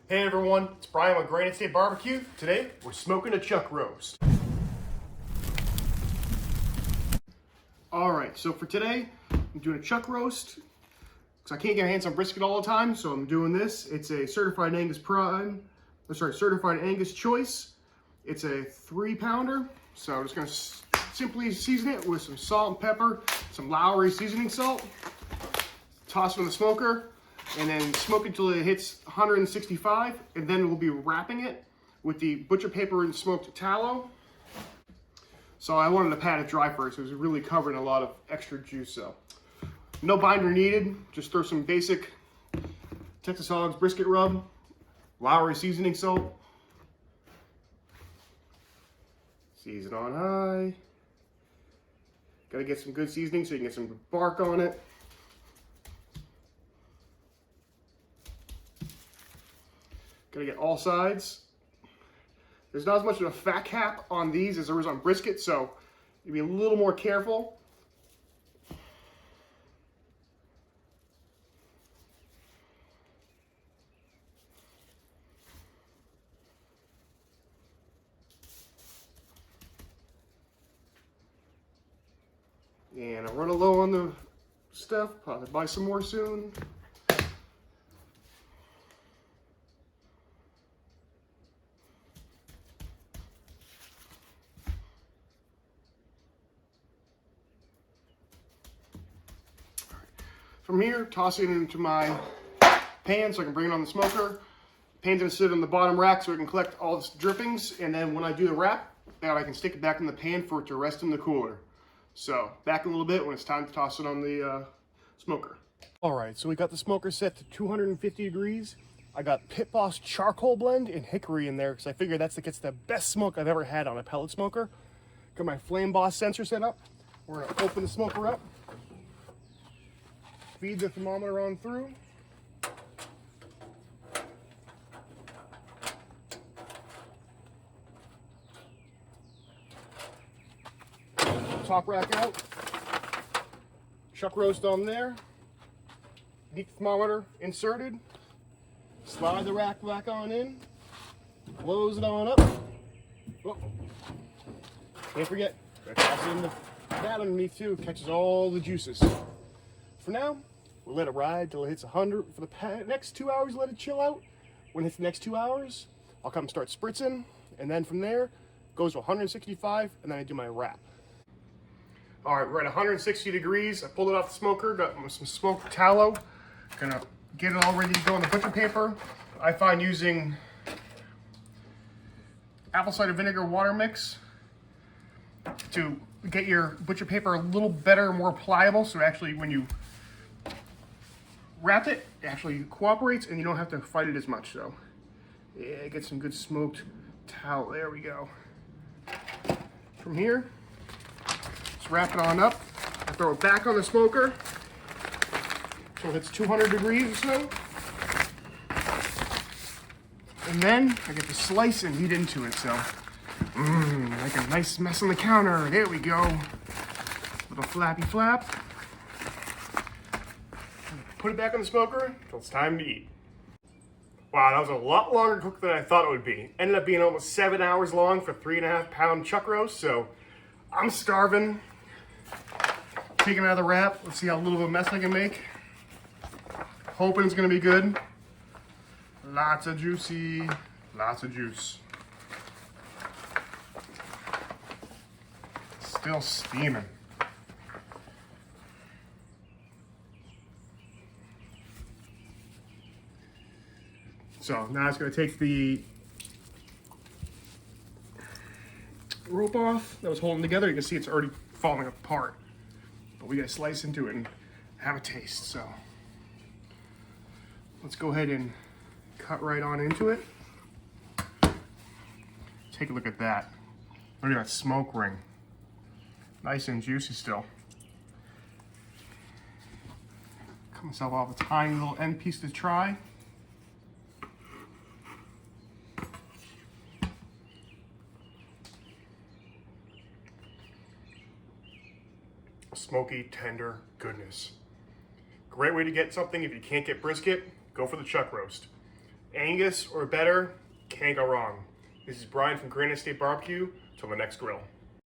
Hey everyone, it's Brian with Granite State Barbecue. Today, we're smoking a chuck roast. Alright, so for today, I'm doing a chuck roast. Because I can't get my hands on brisket all the time, so I'm doing this. It's a certified Angus certified Angus choice. It's a 3-pounder. So I'm just going to simply season it with some salt and pepper, some Lowry seasoning salt. Toss it in the smoker, and then smoke it until it hits 165, and then we'll be wrapping it with the butcher paper and smoked tallow. So I wanted to pat it dry first. It was really covering a lot of extra juice, so. No binder needed, just throw some basic Texas Hogs brisket rub, Lowry seasoning salt. Season on high. Gotta get some good seasoning so you can get some bark on it. Gotta get all sides. There's not as much of a fat cap on these as there is on brisket, so you be a little more careful. And I'm running low on the stuff, probably buy some more soon. From here, toss it into my pan so I can bring it on the smoker. Pan's gonna sit on the bottom rack so I can collect all the drippings, and then when I do the wrap, now I can stick it back in the pan for it to rest in the cooler. So, back a little bit when it's time to toss it on the smoker. Alright, so we got the smoker set to 250 degrees. I got Pit Boss charcoal blend and hickory in there because I figured that gets the best smoke I've ever had on a pellet smoker. Got my Flame Boss sensor set up. We're gonna open the smoker up. Feed the thermometer on through. Top rack out. Chuck roast on there. Deep thermometer inserted. Slide the rack back on in. Close it on up. Oh. Can't forget, toss it in that underneath too. Catches all the juices. For now, we'll let it ride till it hits 100. For the next 2 hours, let it chill out. When it hits the next 2 hours, I'll come start spritzing, and then from there, goes to 165, and then I do my wrap. All right, we're at 160 degrees. I pulled it off the smoker, got some smoked tallow. Gonna get it all ready to go on the butcher paper. I find using apple cider vinegar water mix to get your butcher paper a little better, more pliable, so actually when you wrap it, it actually cooperates and you don't have to fight it as much. So yeah, get some good smoked tallow. There we go. From here, just wrap it on up. I throw it back on the smoker so it's 200 degrees or so. And then I get to slice and eat into it. So like a nice mess on the counter. There we go. Little flappy flap. Put it back on the smoker until it's time to eat. Wow, that was a lot longer cook than I thought it would be. Ended up being almost 7 hours long for 3.5-pound chuck roast, so I'm starving. Taking it out of the wrap. Let's see how little of a mess I can make. Hoping it's gonna be good. Lots of juicy, lots of juice. Still steaming. So now it's going to take the rope off that was holding together. You can see it's already falling apart. But we got to slice into it and have a taste. So let's go ahead and cut right on into it. Take a look at that. Look at that smoke ring. Nice and juicy still. Cut myself off a tiny little end piece to try. Smoky, tender goodness. Great way to get something if you can't get brisket, go for the chuck roast. Angus or better, can't go wrong. This is Brian from Granite State Barbecue. Till the next grill.